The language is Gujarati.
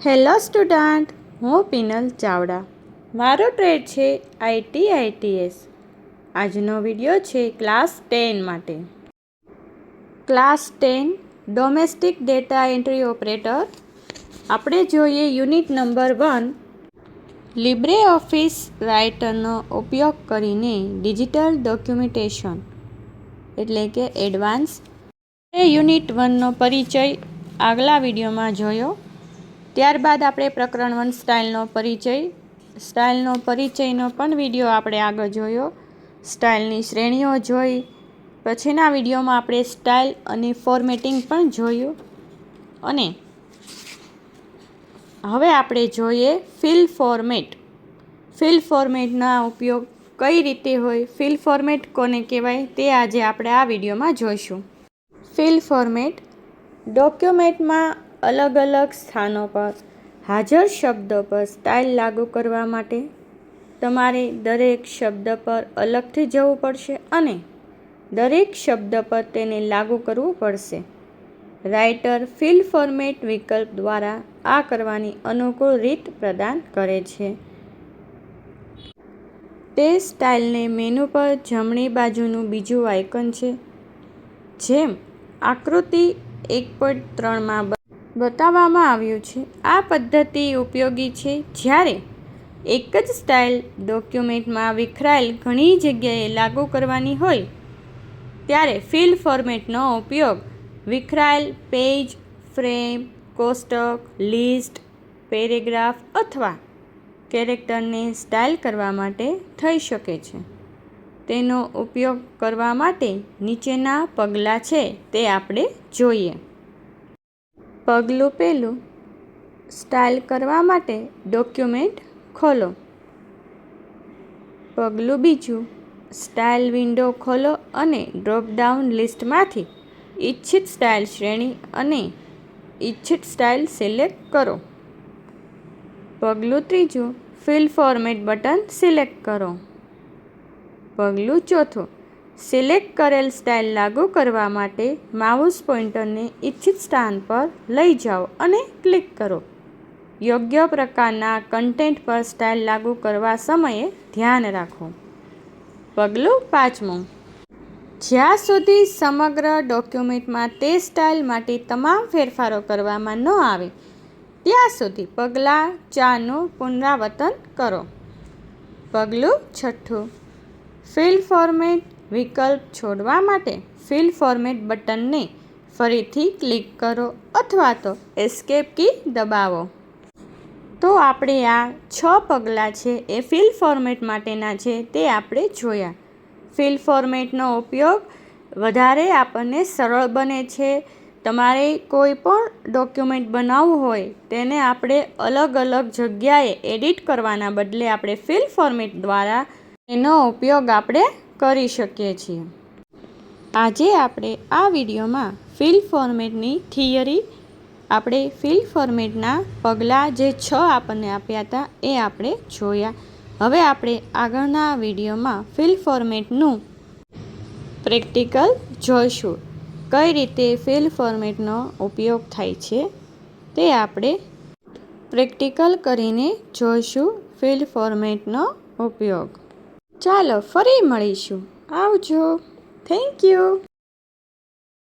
હેલો સ્ટુડન્ટ, હું પિનલ ચાવડા. મારો ટ્રેડ છે ITITS. આજનો વિડીયો છે ક્લાસ 10 માટે. Class 10 domestic data entry operator. આપણે જોઈએ યુનિટ નંબર 1, લિબ્રે ઓફિસ રાઇટરનો ઉપયોગ કરીને ડિજિટલ ડોક્યુમેન્ટેશન એટલે કે એડવાન્સ. યુનિટ 1નો પરિચય આગલા વિડીયોમાં જોયો. ત્યારબાદ આપણે પ્રકરણ 1 સ્ટાઇલનો પરિચયનો પણ વિડીયો આપણે આગળ જોયો. સ્ટાઇલની શ્રેણીઓ જોઈ. પછીના વિડીયોમાં આપણે સ્ટાઇલ અને ફોર્મેટિંગ પણ જોયું. અને હવે આપણે જોઈએ ફિલ ફોર્મેટ. ફિલ ફોર્મેટના ઉપયોગ કઈ રીતે હોય, ફિલ ફોર્મેટ કોને કહેવાય તે આજે આપણે આ વિડીયોમાં જોઈશું. ફિલ ફોર્મેટ ડોક્યુમેન્ટમાં અલગ અલગ સ્થાનો પર હાજર શબ્દ પર સ્ટાઇલ લાગુ કરવા માટે તમારે દરેક શબ્દ પર અલગથી જવું પડશે અને દરેક શબ્દ પર તેને લાગુ કરવું પડશે. રાઇટર ફિલ ફોર્મેટ વિકલ્પ દ્વારા આ કરવાની અનુકૂળ રીત પ્રદાન કરે છે. તે સ્ટાઇલને મેનુ પર જમણી બાજુનું બીજું આઇકન છે, જેમ આકૃતિ 1.3માં બતાવવામાં આવ્યું છે. આ પદ્ધતિ ઉપયોગી છે જ્યારે એક જ સ્ટાઇલ ડોક્યુમેન્ટમાં વિખરાયેલ ઘણી જગ્યાએ લાગુ કરવાની હોય. ત્યારે ફિલ ફોર્મેટનો ઉપયોગ વિખરાયેલ પેજ, ફ્રેમ, કોષ્ટક, લિસ્ટ, પેરેગ્રાફ અથવા કેરેક્ટરને સ્ટાઇલ કરવા માટે થઈ શકે છે. તેનો ઉપયોગ કરવા માટે નીચેના પગલાં છે તે આપણે જોઈએ. પગલું 1, સ્ટાઇલ કરવા માટે ડોક્યુમેન્ટ ખોલો. પગલું 2, સ્ટાઇલ વિન્ડો ખોલો અને ડ્રોપ-ડાઉન લિસ્ટમાંથી ઇચ્છિત સ્ટાઇલ શ્રેણી અને ઇચ્છિત સ્ટાઇલ સિલેક્ટ કરો. પગલું 3, ફિલ ફોર્મેટ બટન સિલેક્ટ કરો. પગલું 4, સિલેક્ટ કરેલ સ્ટાઇલ લાગુ કરવા માટે માઉસ પોઇન્ટરને ઇચ્છિત સ્થાન પર લઈ જાઓ અને ક્લિક કરો. યોગ્ય પ્રકારના કન્ટેન્ટ પર સ્ટાઇલ લાગુ કરવા સમયે ધ્યાન રાખો. પગલું 5, જ્યાં સુધી સમગ્ર ડોક્યુમેન્ટમાં તે સ્ટાઇલ માટે તમામ ફેરફારો કરવામાં ન આવે ત્યાં સુધી પગલાં 4નું પુનરાવર્તન કરો. પગલું 6, ફિલ ફોર્મેટ વિકલ્પ છોડવા માટે ફિલ ફોર્મેટ બટનને ફરીથી ક્લિક કરો અથવા તો એસ્કેપ કી દબાવો. તો આપણે આ 6 પગલાં છે એ ફિલ ફોર્મેટ માટેના છે તે આપણે જોયા. ફિલ ફોર્મેટનો ઉપયોગ વધારે આપણને સરળ બને છે. તમારે કોઈ પણ ડોક્યુમેન્ટ બનાવવું હોય તેને આપણે અલગ અલગ જગ્યાએ એડિટ કરવાના બદલે આપણે ફિલ ફોર્મેટ દ્વારા એનો ઉપયોગ આપણે કરી શકીએ છીએ. આજે આપણે આ વિડીયોમાં ફિલ ફોર્મેટની થિયરી, આપણે ફિલ ફોર્મેટના પગલાં જે 6 આપણને આપ્યા હતા એ આપણે જોયા. હવે આપણે આગળના વિડીયોમાં ફિલ ફોર્મેટનું પ્રેક્ટિકલ જોઈશું. કઈ રીતે ફિલ ફોર્મેટનો ઉપયોગ થાય છે તે આપણે પ્રેક્ટિકલ કરીને જોઈશું. ફિલ ફોર્મેટનો ઉપયોગ. ચાલો ફરી મળીશું. આવજો. Thank you.